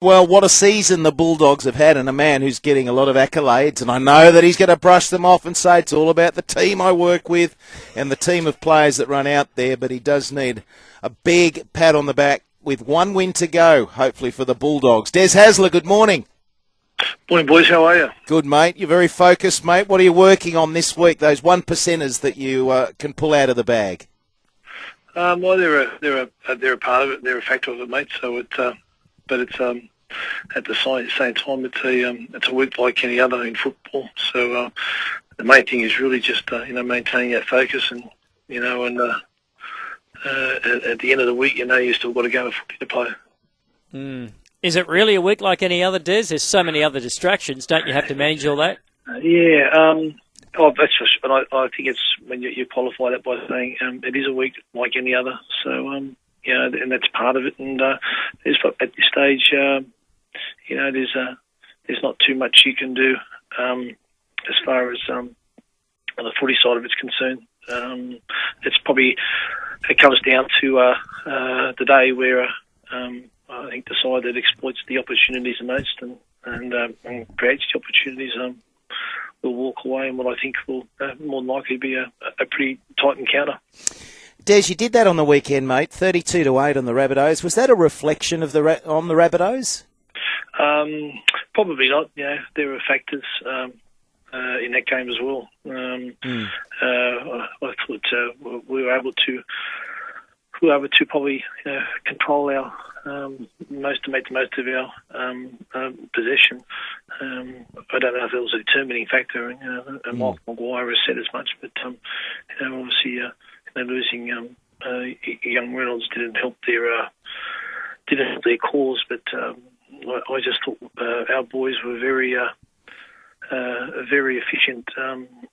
Well, what a season the Bulldogs have had, and a man who's getting a lot of accolades. And I know that he's going to brush them off and say it's all about the team I work with and the team of players that run out there. But he does need a big pat on the back with one win to go, hopefully, for the Bulldogs. Des Hasler, good morning. Morning, boys. How are you? Good, mate. You're very focused, mate. What are you working on this week? Those 1%ers that you can pull out of the bag. Well, they're a part of it. They're a factor of it, mate. So it's at the same time, it's a week like any other in football. So the main thing is really just maintaining that focus, and at the end of the week, you still got a game of footy to play. Is it really a week like any other, Des? There's so many other distractions. Don't you have to manage all that? That's just. And I think it's when you qualify that by saying it is a week like any other. So and that's part of it. And at this stage, there's not too much you can do as far as on the footy side of it's concerned. It comes down to the day where I think the side that exploits the opportunities the most and creates the opportunities will walk away, and what I think will more than likely be a pretty tight encounter. Des, you did that on the weekend, mate. 32-8 on the Rabbitohs. Was that a reflection of on the Rabbitohs? Probably not. There were factors in that game as well. I thought we were able to probably control our to make the most of our possession. I don't know if it was a determining factor, and Mark Maguire has said as much, but obviously losing young Reynolds didn't help their cause. But I just thought our boys were very efficient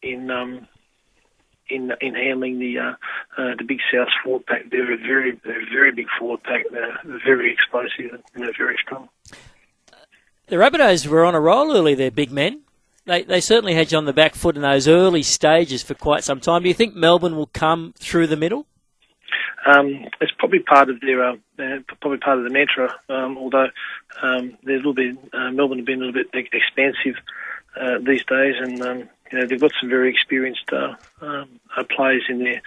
in handling the big South forward pack. They're a very big forward pack. They're very explosive and they're very strong. The Rabbitohs were on a roll early, their big men. They certainly had you on the back foot in those early stages for quite some time. Do you think Melbourne will come through the middle? It's probably part of their the mantra. Although Melbourne have been a little bit expansive these days, and they've got some very experienced players in there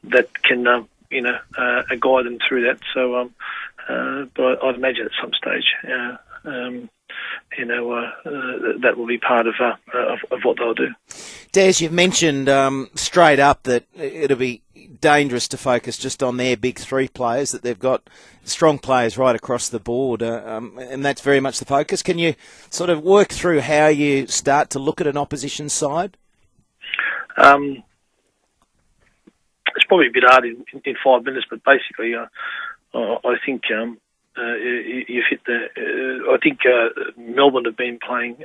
that can guide them through that. So, but I'd imagine at some stage, that will be part of what they'll do. Des, you've mentioned straight up that it'll be dangerous to focus just on their big three players, that they've got strong players right across the board, and that's very much the focus. Can you sort of work through how you start to look at an opposition side? It's probably a bit hard in 5 minutes, but basically I think you've hit I think Melbourne have been playing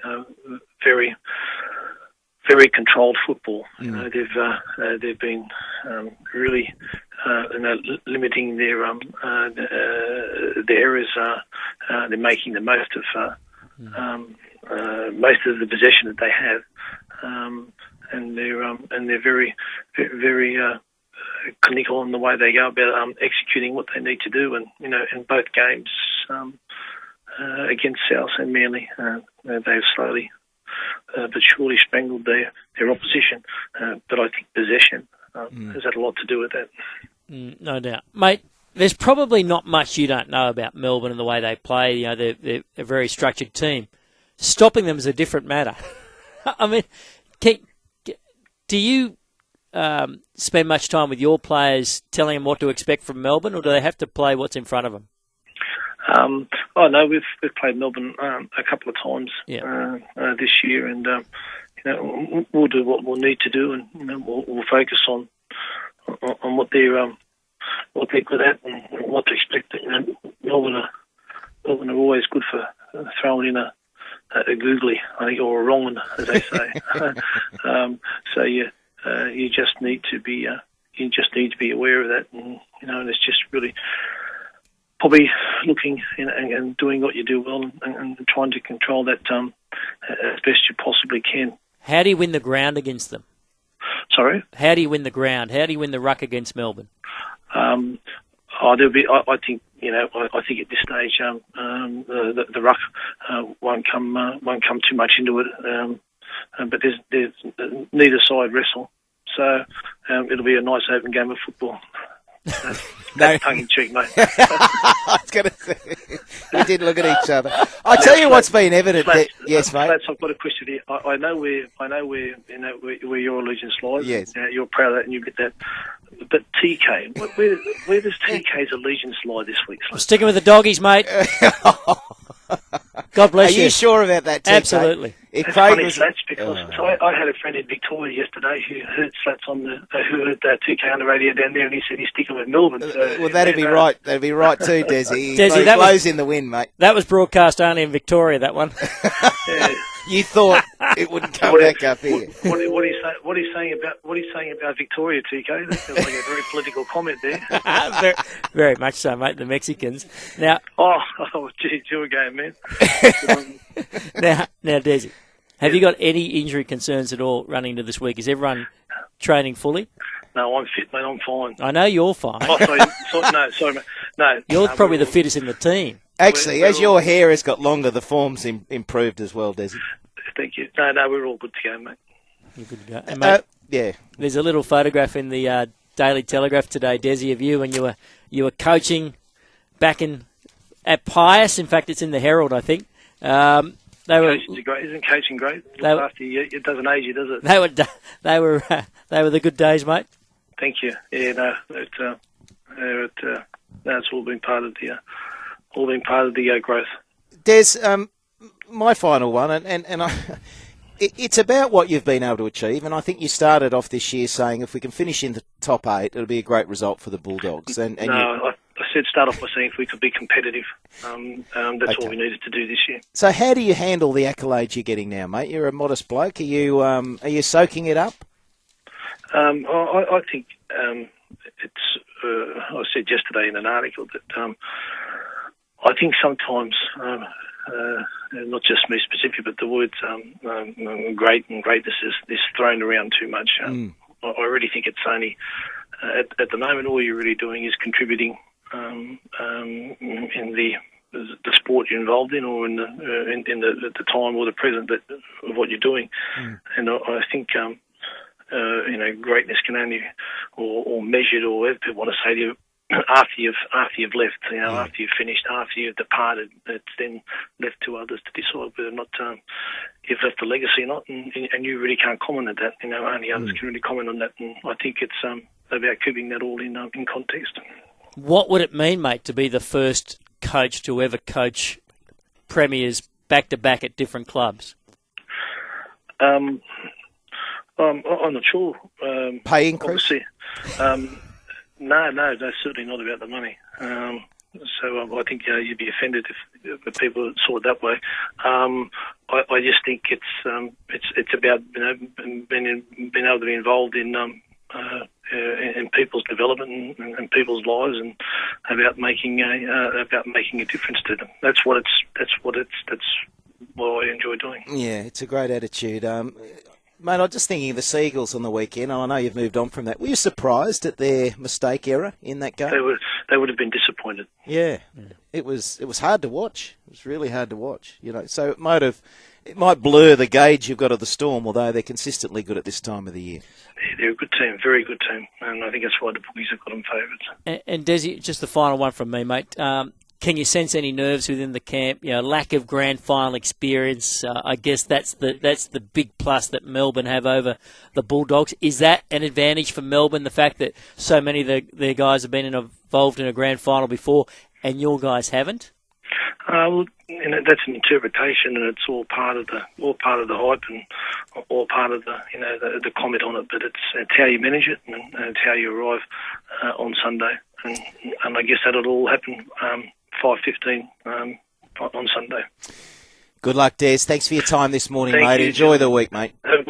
very controlled football. They've been really limiting their errors. They're making the most of the possession that they have, and they're very clinical in the way they go about executing what they need to do. And in both games against South and Manly, they've slowly but surely strangled their opposition. But I think possession has had a lot to do with that. No doubt. Mate, there's probably not much you don't know about Melbourne and the way they play. They're a very structured team. Stopping them is a different matter. I mean, do you spend much time with your players telling them what to expect from Melbourne, or do they have to play what's in front of them? No, we've played Melbourne a couple of times this year, and we'll do what we'll need to do, and we'll focus on what they're good at and what to expect. Melbourne are always good for throwing in a googly, I think, or a wrong one, as they say. So you just need to be aware of that, and it's just really probably looking and doing what you do well and trying to control that as best you possibly can. How do you win the ground against them? Sorry? How do you win the ground? How do you win the ruck against Melbourne? Oh, there'll be. I think I think at this stage the ruck won't come too much into it. But there's neither side wrestle, so it'll be a nice open game of football. That's tongue in cheek, mate. I was going to say, we did look at each other. I tell you what's been evident. Yes, mate. I've got a question here. I know where where your allegiance lies. Yes. You're proud of that, and you get that. But TK, where does TK's allegiance lie this week? I'm sticking with the doggies, mate. God bless you. Are you sure about that, TK? Absolutely. It's funny, Slats, because I had a friend in Victoria yesterday who heard Slats who heard TK on the radio down there, and he said he's sticking with Melbourne. So, well, that'd be right. That'd be right too, Desi. Desi, that blows in the wind, mate. That was broadcast only in Victoria, that one. Yeah. You thought it wouldn't come back up here. What are you saying about Victoria, TK? That feels like a very political comment there. very, very much so, mate. The Mexicans. Now. Gee, you again, man. Now, Desi, have you got any injury concerns at all running into this week? Is everyone training fully? No, I'm fit, mate. I'm fine. I know you're fine. Oh, sorry, mate. No. You're probably the fittest in the team. Actually, as your hair has got longer, the form's improved as well, Desi. Thank you. No, we're all good to go, mate. You're good to go. And, mate, yeah. There's a little photograph in the Daily Telegraph today, Desi, of you when you were coaching back at Pius. In fact, it's in the Herald, I think. Coaching's great. Isn't coaching great? After it doesn't age you, does it? They were the good days, mate. Thank you. Yeah, that's all been part of the growth. Des, my final one, and it's about what you've been able to achieve, and I think you started off this year saying if we can finish in the top 8, it'll be a great result for the Bulldogs. I said start off by saying if we could be competitive. That's all we needed to do this year. So how do you handle the accolades you're getting now, mate? You're a modest bloke. Are you soaking it up? I think it's. I said yesterday in an article that I think sometimes, not just me specifically, but the words great and greatness is thrown around too much. I really think it's only at the moment all you're really doing is contributing in the sport you're involved in, or in the time or the present of what you're doing. And I think greatness can only or measured, or whatever people want to say to you, after you've left, after you've finished, after you've departed, it's then left to others to decide whether or not you've left a legacy or not, and you really can't comment on that. Only others can really comment on that, and I think it's about keeping that all in context. What would it mean, mate, to be the first coach to ever coach premiers back to back at different clubs? I'm not sure. Pay increase? No, certainly not about the money. So I think you'd be offended if people saw it that way. I just think it's about being able to be involved in people's development and people's lives, and about making a difference to them. That's what I enjoy doing. Yeah, it's a great attitude. Mate, I'm just thinking of the Seagulls on the weekend. I know you've moved on from that. Were you surprised at their mistake error in that game? They would have been disappointed. Yeah. It was hard to watch. It was really hard to watch. So it might blur the gauge you've got of the Storm, although they're consistently good at this time of the year. Yeah, they're a good team, very good team, and I think that's why the bookies have got them favourites. And Desi, just the final one from me, mate. Can you sense any nerves within the camp? Lack of grand final experience. I guess that's the big plus that Melbourne have over the Bulldogs. Is that an advantage for Melbourne, the fact that so many of their guys have been involved in a grand final before, and your guys haven't? That's an interpretation, and it's all part of the hype, and all part of the comment on it. But it's how you manage it, and it's how you arrive on Sunday, and I guess that'll all happen 5:15 on Sunday. Good luck, Des. Thanks for your time this morning, Thank mate. you, Enjoy the week, mate. Have